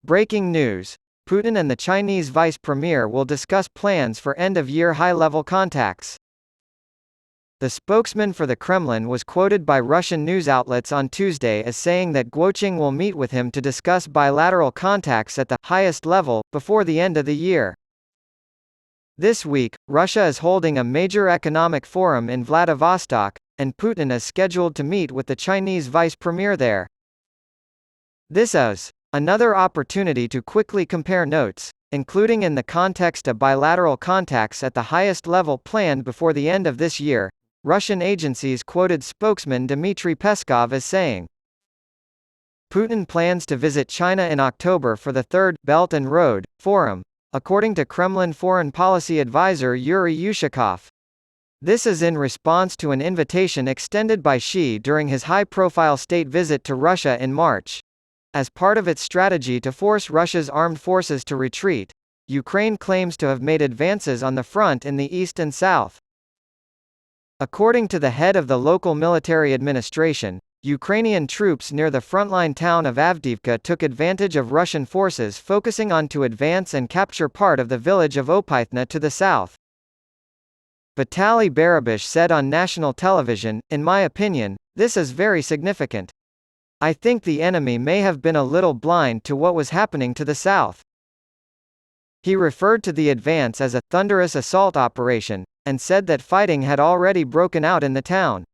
Breaking news. Putin and the Chinese vice premier will discuss plans for end-of-year high-level contacts. The spokesman for the Kremlin was quoted by Russian news outlets on Tuesday as saying that Guoqing will meet with him to discuss bilateral contacts at the highest level before the end of the year. This week, Russia is holding a major economic forum in Vladivostok, and Putin is scheduled to meet with the Chinese vice premier there. This is another opportunity to quickly compare notes, including in the context of bilateral contacts at the highest level planned before the end of this year, Russian agencies quoted spokesman Dmitry Peskov as saying. Putin plans to visit China in October for the Third Belt and Road Forum, according to Kremlin foreign policy advisor Yuri Ushakov. This is in response to an invitation extended by Xi during his high-profile state visit to Russia in March. As part of its strategy to force Russia's armed forces to retreat, Ukraine claims to have made advances on the front in the east and south. According to the head of the local military administration, Ukrainian troops near the frontline town of Avdiivka took advantage of Russian forces focusing on to advance and capture part of the village of Opythna to the south. Vitaly Barabash said on national television, "In my opinion, this is very significant. I think the enemy may have been a little blind to what was happening to the south." He referred to the advance as a thunderous assault operation, and said that fighting had already broken out in the town.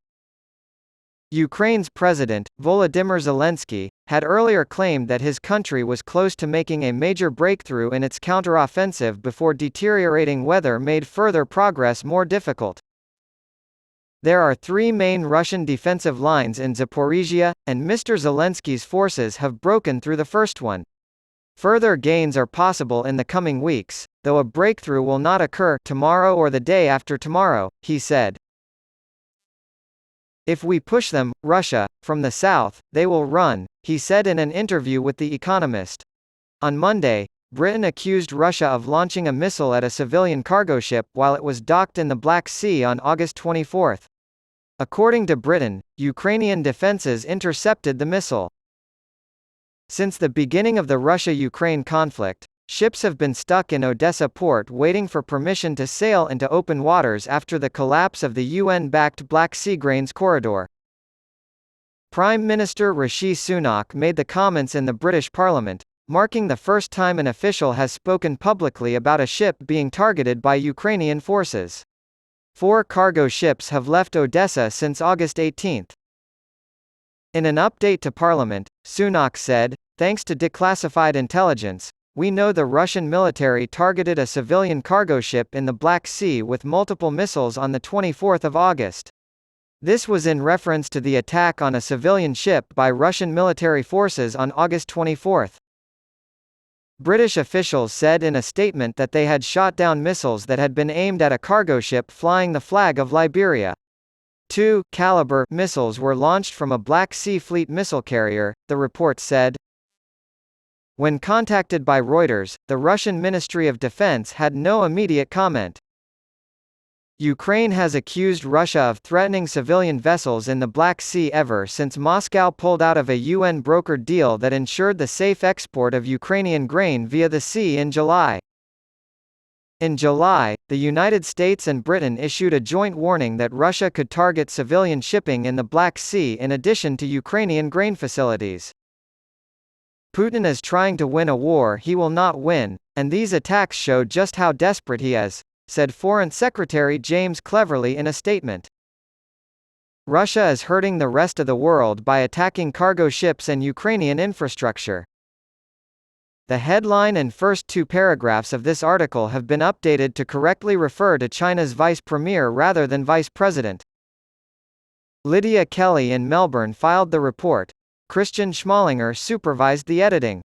Ukraine's president, Volodymyr Zelensky, had earlier claimed that his country was close to making a major breakthrough in its counteroffensive before deteriorating weather made further progress more difficult. There are three main Russian defensive lines in Zaporizhia, and Mr. Zelensky's forces have broken through the first one. Further gains are possible in the coming weeks, though a breakthrough will not occur tomorrow or the day after tomorrow, he said. If we push them, Russia, from the south, they will run, he said in an interview with The Economist. On Monday, Britain accused Russia of launching a missile at a civilian cargo ship while it was docked in the Black Sea on August 24. According to Britain, Ukrainian defenses intercepted the missile. Since the beginning of the Russia-Ukraine conflict, ships have been stuck in Odessa port waiting for permission to sail into open waters after the collapse of the UN-backed Black Sea Grains Corridor. Prime Minister Rishi Sunak made the comments in the British Parliament, marking the first time an official has spoken publicly about a ship being targeted by Ukrainian forces. 4 cargo ships have left Odessa since August 18. In an update to Parliament, Sunak said, "Thanks to declassified intelligence, we know the Russian military targeted a civilian cargo ship in the Black Sea with multiple missiles on the 24th of August. This was in reference to the attack on a civilian ship by Russian military forces on August 24. British officials said in a statement that they had shot down missiles that had been aimed at a cargo ship flying the flag of Liberia. 2 Caliber missiles were launched from a Black Sea Fleet missile carrier, the report said. When contacted by Reuters, the Russian Ministry of Defense had no immediate comment. Ukraine has accused Russia of threatening civilian vessels in the Black Sea ever since Moscow pulled out of a UN-brokered deal that ensured the safe export of Ukrainian grain via the sea in July. In July, the United States and Britain issued a joint warning that Russia could target civilian shipping in the Black Sea in addition to Ukrainian grain facilities. Putin is trying to win a war he will not win, and these attacks show just how desperate he is, said Foreign Secretary James Cleverly in a statement. Russia is hurting the rest of the world by attacking cargo ships and Ukrainian infrastructure. The headline and first 2 paragraphs of this article have been updated to correctly refer to China's vice premier rather than vice president. Lydia Kelly in Melbourne filed the report. Christian Schmalinger supervised the editing.